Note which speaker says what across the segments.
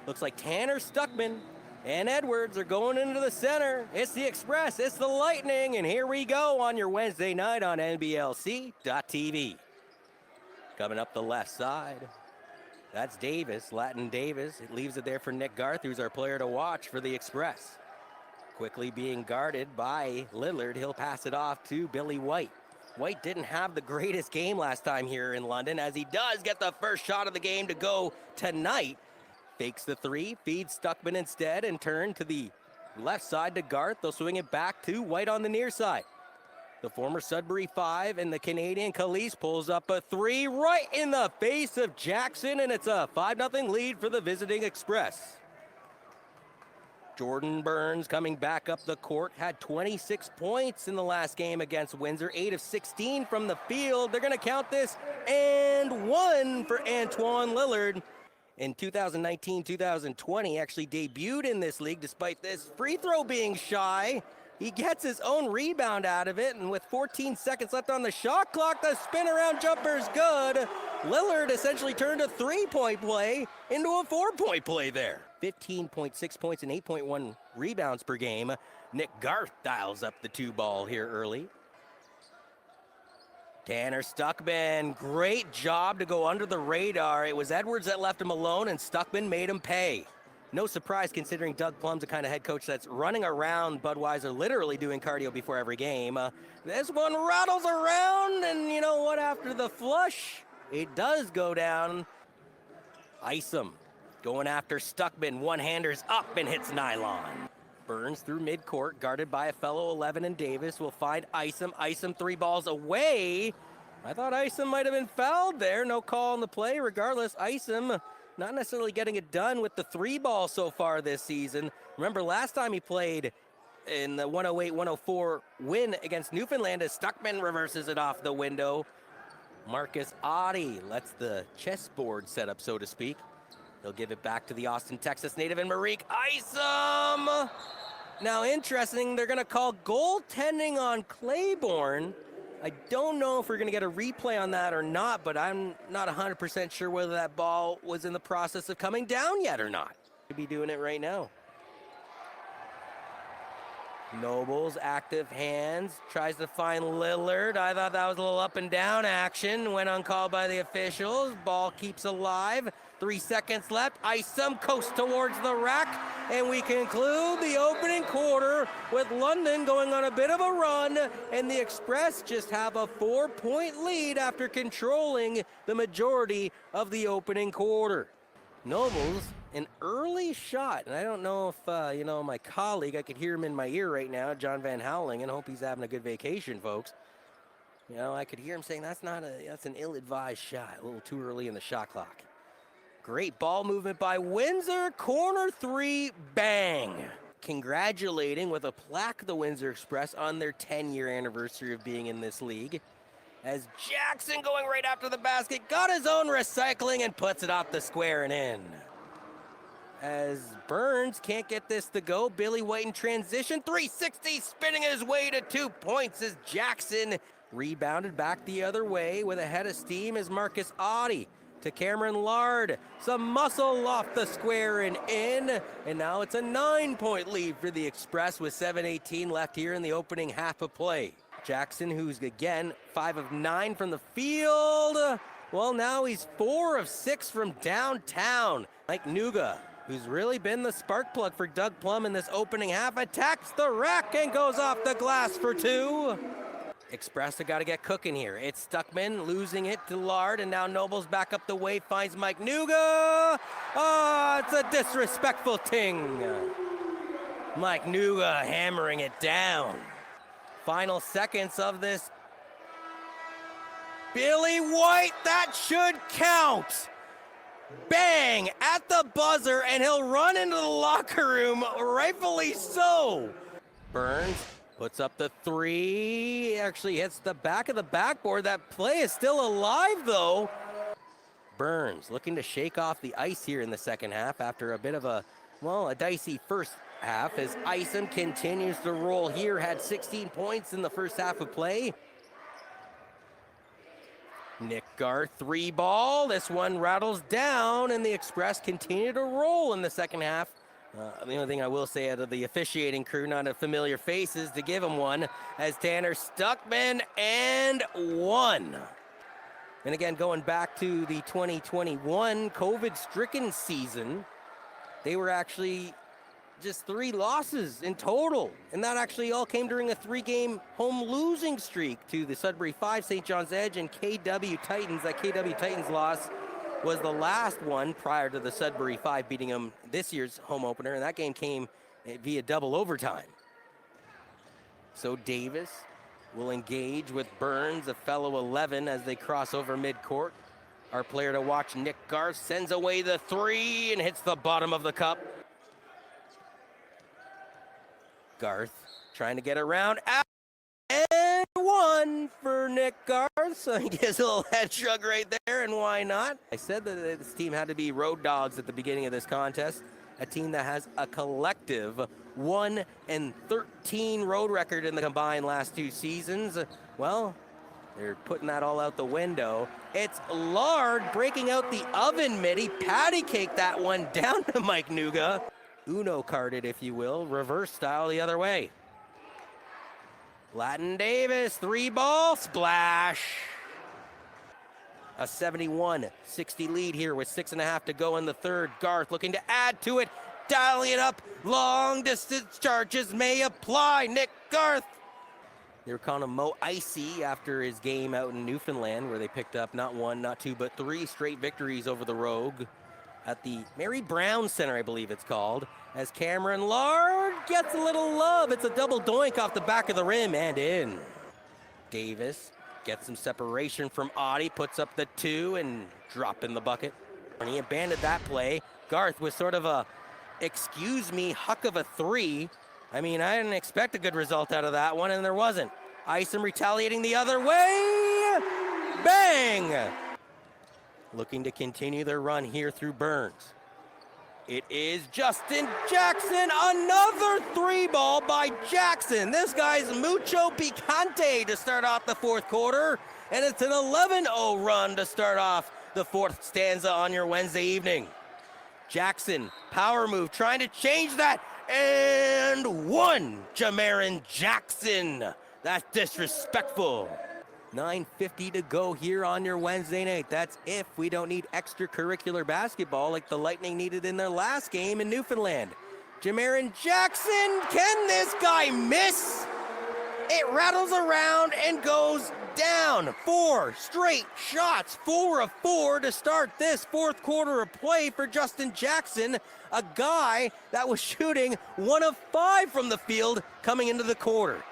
Speaker 1: Looks like Tanner Stuckman and Edwards are going into the center. It's the Express, it's the Lightning, and here we go on your Wednesday night on NBLC.TV. Coming up the left side, that's Davis, Latin Davis. It leaves it there for Nick Garth, who's our player to watch for the Express. Quickly being guarded by Lillard, he'll pass it off to Billy White. White didn't have the greatest game last time here in London, as he does get the first shot of the game to go tonight. Fakes the three, feeds Stuckman instead, and turn to the left side to Garth. They'll swing it back to White on the near side. The former Sudbury 5 and the Canadian Khalees pulls up a three right in the face of Jackson, and it's a 5-0 lead for the visiting Express. Jordan Burns coming back up the court, had 26 points in the last game against Windsor, 8 of 16 from the field. They're going to count this, and one for Antoine Lillard. In 2019-2020, actually debuted in this league despite this free throw being shy. He gets his own rebound out of it, and with 14 seconds left on the shot clock, the spin around jumper's good. Lillard essentially turned a three-point play into a four-point play there. 15.6 points and 8.1 rebounds per game. Nick Garth dials up the two ball here early. Tanner Stuckman, great job to go under the radar. It was Edwards that left him alone, and Stuckman made him pay. No surprise considering Doug Plum's the kind of head coach that's running around Budweiser, literally doing cardio before every game. This one rattles around, and you know what? After the flush, it does go down. Isom going after Stuckman. One-hander's up and hits nylon. Burns through midcourt, guarded by a fellow 11 and Davis. Will find Isom. Isom three balls away. I thought Isom might have been fouled there. No call on the play. Regardless, Isom not necessarily getting it done with the three ball so far this season. Remember last time he played in the 108-104 win against Newfoundland as Stuckman reverses it off the window. Marcus Oddie lets the chessboard set up, so to speak. He'll give it back to the Austin, Texas native and Marique Isom. Now interesting, they're going to call goaltending on Claiborne. I don't know if we're going to get a replay on that or not, but I'm not 100% sure whether that ball was in the process of coming down yet or not. Could be doing it right now. Nobles, active hands, tries to find Lillard. I thought that was a little up and down action. Went uncalled by the officials. Ball keeps alive. 3 seconds left. Isom coasts towards the rack. And we conclude the opening quarter with London going on a bit of a run. And the Express just have a 4-point lead after controlling the majority of the opening quarter. Nobles, an early shot, and I don't know if, my colleague, I could hear him in my ear right now, John Van Howling, and hope he's having a good vacation, folks. I could hear him saying that's an ill-advised shot, a little too early in the shot clock. Great ball movement by Windsor, corner three, bang. Congratulating with a plaque the Windsor Express on their 10-year anniversary of being in this league. As Jackson going right after the basket, got his own recycling and puts it off the square and in. As Burns can't get this to go, Billy White in transition, 360, spinning his way to 2 points as Jackson rebounded back the other way with a head of steam as Marcus Oddie to Cameron Lard. Some muscle off the square and in, and now it's a 9-point lead for the Express with 7:18 left here in the opening half of play. Jackson, who's again 5 of 9 from the field. Well, now he's 4 of 6 from downtown. Mike Nuga, who's really been the spark plug for Doug Plum in this opening half, attacks the rack and goes off the glass for 2. Express have got to get cooking here. It's Stuckman losing it to Lard, and now Nobles back up the way, finds Mike Nuga. It's a disrespectful ting. Mike Nuga hammering it down. Final seconds of this. Billy White, that should count. Bang, at the buzzer, and he'll run into the locker room, rightfully so. Burns puts up the three, actually hits the back of the backboard. That play is still alive, though. Burns looking to shake off the ice here in the second half after a bit of a dicey first half as Isom continues to roll here. Had 16 points in the first half of play. Nick Garth, 3-ball. This one rattles down, and the Express continue to roll in the second half. The only thing I will say out of the officiating crew, not a familiar faces to give him one, as Tanner Stuckman and one. And again, going back to the 2021 COVID-stricken season, they were actually just 3 losses in total. And that actually all came during a 3-game home losing streak to the Sudbury 5, St. John's Edge, and KW Titans. That KW Titans loss was the last one prior to the Sudbury 5 beating them this year's home opener, and that game came via double overtime. So Davis will engage with Burns, a fellow 11, as they cross over midcourt. Our player to watch, Nick Garth, sends away the 3 and hits the bottom of the cup. Garth trying to get around, and 1 for Nick Garth. So he gets a little head shrug right there, and why not? I said that this team had to be road dogs at the beginning of this contest. A team that has a collective 1-13 road record in the combined last 2 seasons. Well, they're putting that all out the window. It's Lard breaking out the oven mitt. He patty caked that one down to Mike Nuga. Uno carded, if you will, reverse style the other way. Latin Davis, 3-ball, splash. A 71-60 lead here with 6.5 to go in the third. Garth looking to add to it, dialing it up. Long distance charges may apply. Nick Garth. They were calling him Mo Icy after his game out in Newfoundland, where they picked up not 1, not 2, but 3 straight victories over the Rogue at the Mary Brown Center, I believe it's called, as Cameron Lard gets a little love. It's a double doink off the back of the rim and in. Davis gets some separation from Audie, puts up the 2 and drop in the bucket. And he abandoned that play. Garth was sort of a, excuse me, huck of a 3. I mean, I didn't expect a good result out of that one, and there wasn't. Isom retaliating the other way. Bang! Looking to continue their run here through Burns. It is Justin Jackson, another 3-ball by Jackson. This guy's mucho picante to start off the fourth quarter, and it's an 11-0 run to start off the fourth stanza on your Wednesday evening. Jackson, power move, trying to change that, and 1, Jamarin Jackson. That's disrespectful. 9:50 to go here on your Wednesday night. That's if we don't need extracurricular basketball like the Lightning needed in their last game in Newfoundland. Jamarin Jackson, can this guy miss? It rattles around and goes down. 4 straight shots, 4 of 4 to start this fourth quarter of play for Justin Jackson, a guy that was shooting 1 of 5 from the field coming into the quarter.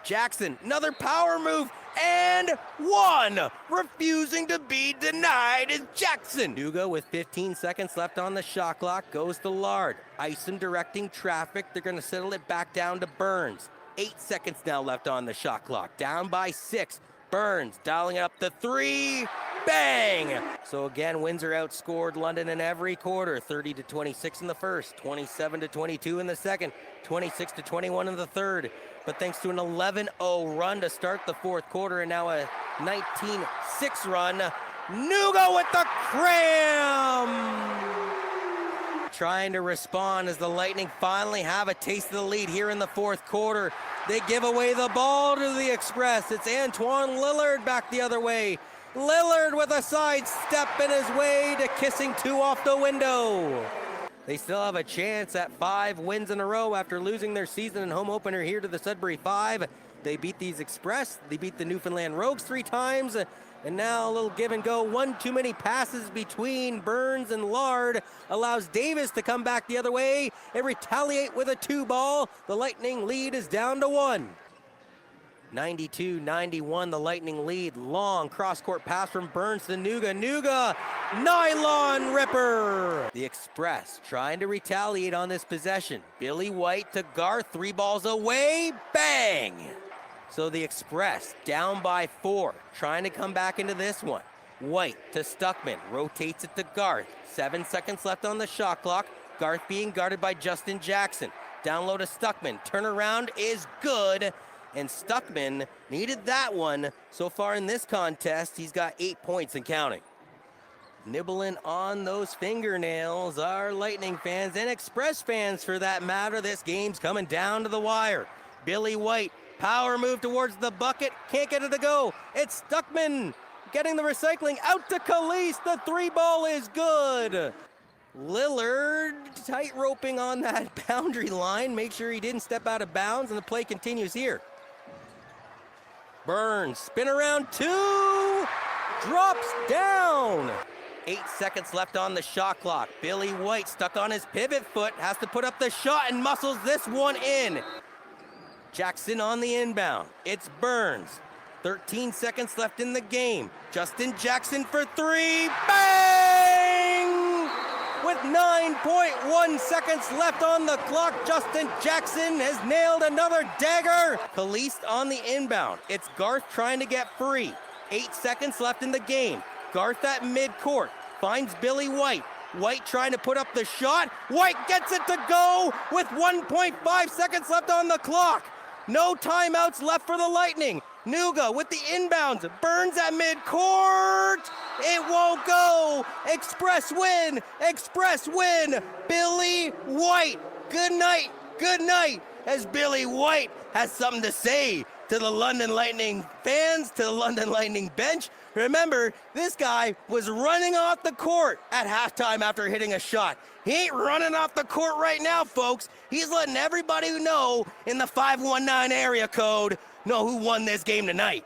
Speaker 1: Jackson, another power move, and 1. Refusing to be denied is Jackson. Nuga with 15 seconds left on the shot clock goes to Lard. Isom directing traffic. They're going to settle it back down to Burns. 8 seconds now left on the shot clock. Down by 6. Burns dialing up the 3. Bang! So again, Windsor outscored London in every quarter. 30-26 in the first, 27-22 in the second, 26-21 in the third. But thanks to an 11-0 run to start the fourth quarter and now a 19-6 run, Nuga with the cram! Trying to respond as the Lightning finally have a taste of the lead here in the fourth quarter. They give away the ball to the Express. It's Antoine Lillard back the other way. Lillard with a side step in his way to kissing 2 off the window. They still have a chance at 5 wins in a row after losing their season and home opener here to the Sudbury 5. They beat these Express. They beat the Newfoundland Rogues 3 times. And now a little give and go. 1 too many passes between Burns and Lard allows Davis to come back the other way and retaliate with a 2-ball. The Lightning lead is down to 1. 92-91, the Lightning lead. Long cross-court pass from Burns to Nuga. Nuga, nylon ripper. The Express trying to retaliate on this possession. Billy White to Garth, 3 balls away, bang! So the Express down by 4, trying to come back into this one. White to Stuckman, rotates it to Garth. 7 seconds left on the shot clock. Garth being guarded by Justin Jackson. Down low to Stuckman, turnaround is good. And Stuckman Needed that one. So far in this contest, he's got 8 points and counting. Nibbling on those fingernails are Lightning fans and Express fans for that matter. This game's coming down to the wire. Billy White, power move towards the bucket, can't get it to go. It's Stuckman getting the recycling out to Calise. The 3-ball is good. Lillard tight roping on that boundary line. Make sure he didn't step out of bounds, and the play continues here. Burns, spin around 2, drops down. 8 seconds left on the shot clock. Billy White stuck on his pivot foot, has to put up the shot and muscles this one in. Jackson on the inbound. It's Burns. 13 seconds left in the game. Justin Jackson for 3. Bang! With 9.1 seconds left on the clock, Justin Jackson has nailed another dagger. Caliste on the inbound. It's Garth trying to get free. 8 seconds left in the game. Garth at midcourt. Finds Billy White. White trying to put up the shot. White gets it to go with 1.5 seconds left on the clock. No timeouts left for the Lightning. Nuga with the inbounds. Burns at midcourt. It won't go. Express win. Express win. Billy White. Good night. Good night. As Billy White has something to say to the London Lightning fans, to the London Lightning bench. Remember, this guy was running off the court at halftime after hitting a shot. He ain't running off the court right now, folks. He's letting everybody know in the 519 area code know who won this game tonight.